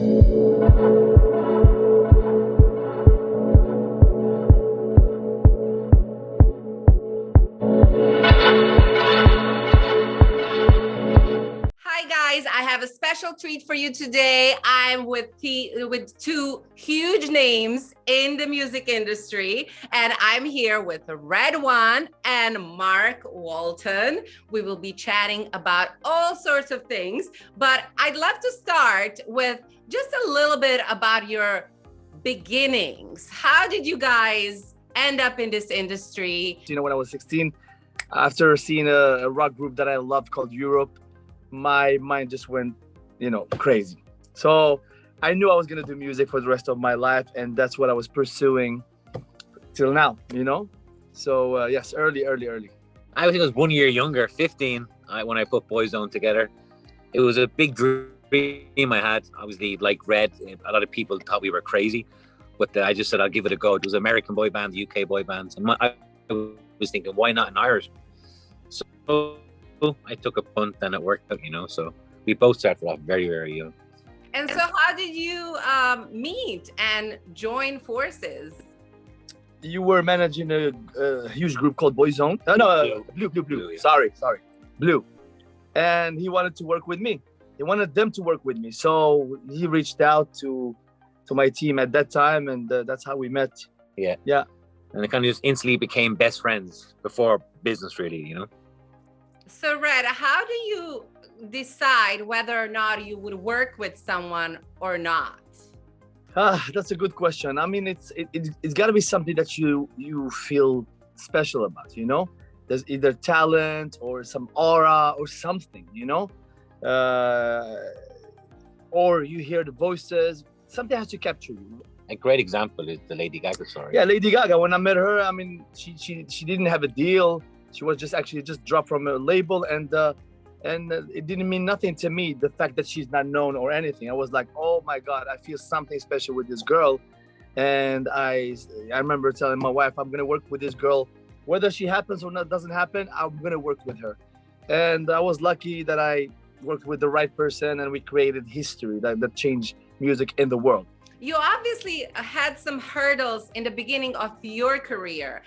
Hi guys, I have a special treat for you today. I'm with two huge names in the music industry, and I'm here with RedOne and Mark Walton. We will be chatting about all sorts of things, but I'd love to start with just a little bit about your beginnings. How did you guys end up in this industry? You know, when I was 16, after seeing a rock group that I loved called Europe, my mind just went, crazy. So I knew I was gonna do music for the rest of my life, and that's what I was pursuing till now, So yes, early. I think I was 1 year younger, 15, when I put Boyzone together. It was a big dream I had. Obviously, like Red, a lot of people thought we were crazy, but I just said I'll give it a go. It was an American boy band, UK boy bands, and I was thinking, why not an Irish? So I took a punt and it worked out, So we both started off very, very young. And so how did you meet and join forces? You were managing a huge group called Boyzone. Blue. Yeah. Sorry, Blue. And he wanted to work with me. He wanted them to work with me. So he reached out to my team at that time, and that's how we met. Yeah. And it kind of just instantly became best friends before business, really, So Red, how do you decide whether or not you would work with someone or not? That's a good question. I mean, it's got to be something that you feel special about, There's either talent or some aura or something, or you hear the voices. Something has to capture you. A great example is the Lady Gaga story. Yeah, Lady Gaga. When I met her, I mean, she didn't have a deal. She was just dropped from a label, and it didn't mean nothing to me, the fact that she's not known or anything. I was like, oh my God, I feel something special with this girl. And I remember telling my wife, I'm gonna work with this girl, whether she happens or not, doesn't happen, I'm gonna work with her. And I was lucky that I worked with the right person, and we created history that changed music in the world. You obviously had some hurdles in the beginning of your career.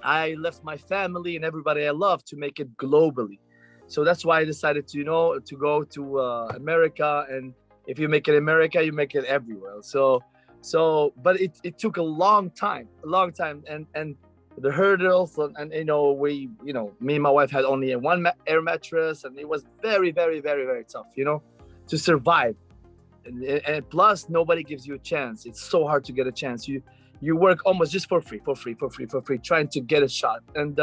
I left my family and everybody I love to make it globally. So that's why I decided to go to America. And if you make it in America, you make it everywhere. But it took a long time. And the hurdles and me and my wife had only one air mattress, and it was very, very, very, very tough, to survive. And plus, nobody gives you a chance. It's so hard to get a chance. You work almost just for free, trying to get a shot. And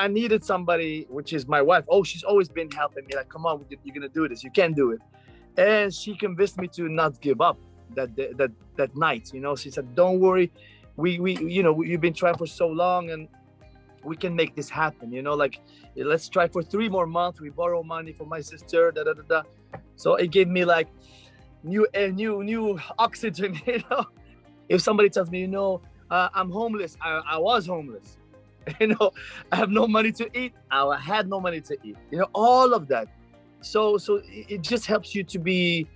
I needed somebody, which is my wife. Oh, she's always been helping me. Like, come on, you're gonna do this. You can do it. And she convinced me to not give up that night. She said, "Don't worry, you've been trying for so long, and we can make this happen. Let's try for 3 more months. We borrow money from my sister. So it gave me like new air, new oxygen. If somebody tells me, I'm homeless, I was homeless. I have no money to eat. I had no money to eat. All of that. So it just helps you to be,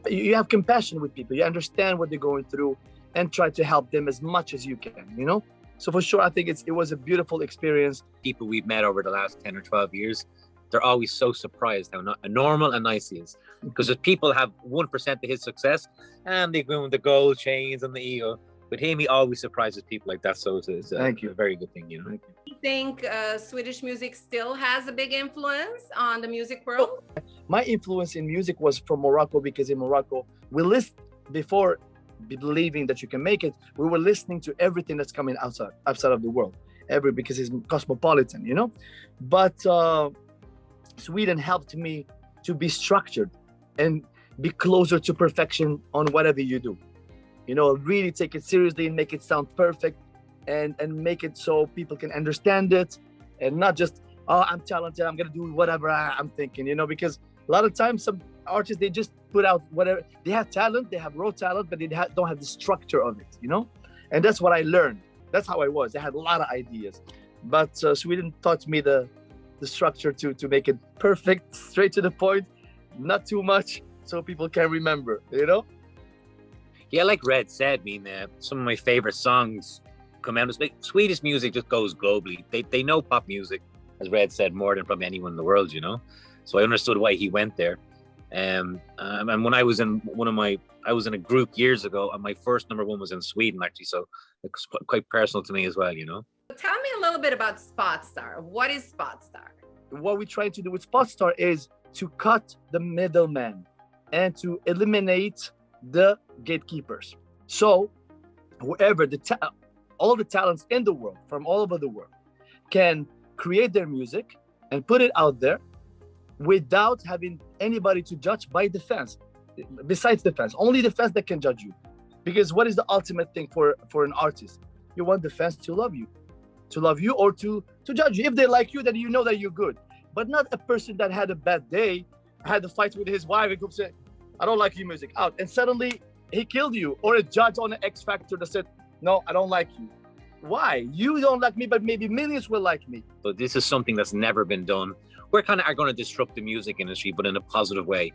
you have compassion with people. You understand what they're going through and try to help them as much as you can, So for sure, I think it was a beautiful experience. People we've met over the last 10 or 12 years, they're always so surprised how normal and nice he is. Because if people have 1% of his success and they go with the gold chains and the ego, with him, he always surprises people like that. So it's a very good thing, Do you think Swedish music still has a big influence on the music world? My influence in music was from Morocco, because in Morocco, we listen before believing that you can make it. We were listening to everything that's coming outside of the world, because it's cosmopolitan, But Sweden helped me to be structured and be closer to perfection on whatever you do. Really take it seriously and make it sound perfect, and make it so people can understand it, and not just, oh, I'm talented, I'm gonna do whatever I'm thinking, because a lot of times some artists, they just put out whatever. They have talent, they have raw talent, but they don't have the structure of it, And that's what I learned. That's how I was. I had a lot of ideas, but Sweden taught me the structure to make it perfect, straight to the point, not too much, so people can remember, you know? Yeah, like Red said, I mean, some of my favorite songs come out. It's like Swedish music just goes globally. They know pop music, as Red said, more than probably anyone in the world, you know? So I understood why he went there. And when I was in I was in a group years ago, and my first #1 was in Sweden, actually. So it's quite personal to me as well, you know? Tell me a little bit about SpotStar. What is SpotStar? What we try to do with SpotStar is to cut the middleman and to eliminate the gatekeepers. So whoever all the talents in the world, from all over the world, can create their music and put it out there without having anybody to judge by the fans. Besides the fans, only the fans that can judge you. Because what is the ultimate thing for an artist? You want the fans to love you or to judge you. If they like you, then you know that you're good. But not a person that had a bad day, had a fight with his wife, and could say, I don't like your music, out. And suddenly he killed you. Or a judge on the X Factor that said, no, I don't like you. Why? You don't like me, but maybe millions will like me. So this is something that's never been done. We're kind of are going to disrupt the music industry, but in a positive way.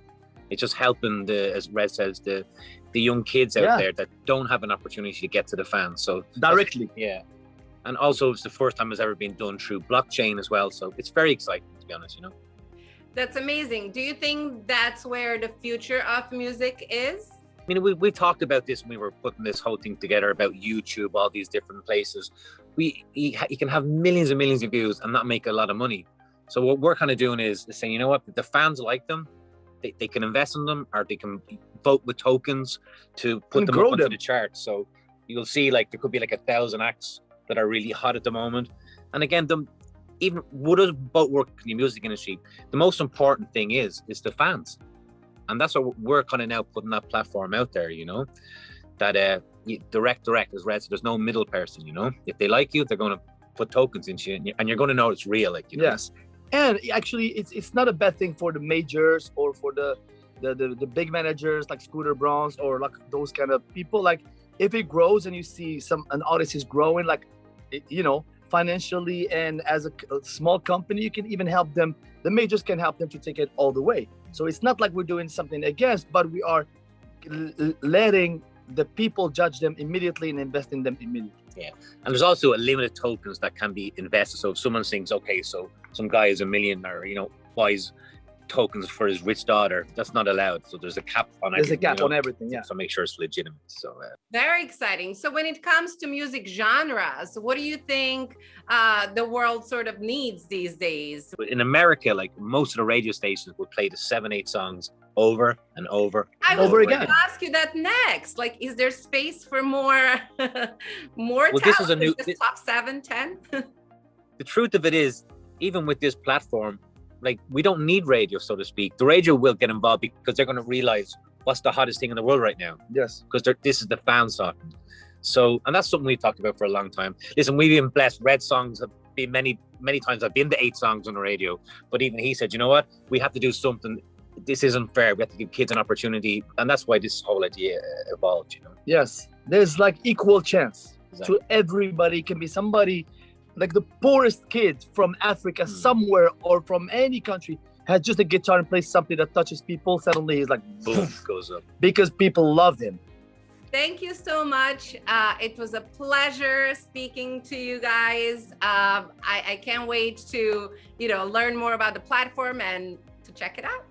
It's just helping as Red says, the young kids out there that don't have an opportunity to get to the fans. So directly. Yeah. And also it's the first time it's ever been done through blockchain as well. So it's very exciting, to be honest, you know. That's amazing. Do you think that's where the future of music is? I mean, we talked about this when we were putting this whole thing together about YouTube, all these different places. You can have millions and millions of views and not make a lot of money. So what we're kind of doing is saying, you know what, the fans like them, they can invest in them, or they can vote with tokens to put them up onto the charts. So you'll see, like, there could be like 1,000 acts that are really hot at the moment. And again, even what does both work in the music industry, the most important thing is the fans. And that's what we're kind of now putting that platform out there, you know, that direct, as Red said, there's no middle person, you know. If they like you, they're going to put tokens into you, and you're going to know it's real, like, you know. Yes. And actually, it's not a bad thing for the majors or for the big managers like Scooter Braun's or like those kind of people. Like, if it grows and you see an artist is growing, like, you know, financially, and as a small company, you can even help them. The majors can help them to take it all the way. So it's not like we're doing something against, but we are letting the people judge them immediately and invest in them immediately. Yeah, and there's also a limited tokens that can be invested. So if someone thinks, okay, so some guy is a millionaire, you know, buys tokens for his rich daughter, that's not allowed. So there's a cap on everything. There's a cap on everything, yeah. So make sure it's legitimate. So very exciting. So when it comes to music genres, what do you think the world sort of needs these days? In America, like, most of the radio stations will play the 7-8 songs over and over I and was over going again. to ask you that next. Like, is there space for more more Well, talent? this is a new top 7, 10? The truth of it is, even with this platform, like, we don't need radio, so to speak. The radio will get involved because they're going to realize what's the hottest thing in the world right now. Yes. Because this is the fans talking. So, and that's something we've talked about for a long time. Listen, we've been blessed. Red songs have been many times. I've been to 8 songs on the radio. But even he said, you know what? We have to do something. This isn't fair. We have to give kids an opportunity. And that's why this whole idea evolved, you know? Yes. There's like equal chance Exactly. to everybody. Can be somebody like the poorest kid from Africa somewhere or from any country has just a guitar and plays something that touches people. Suddenly he's like, Boom, goes up. because people love him. Thank you so much. It was a pleasure speaking to you guys. I can't wait to, you know, learn more about the platform and to check it out.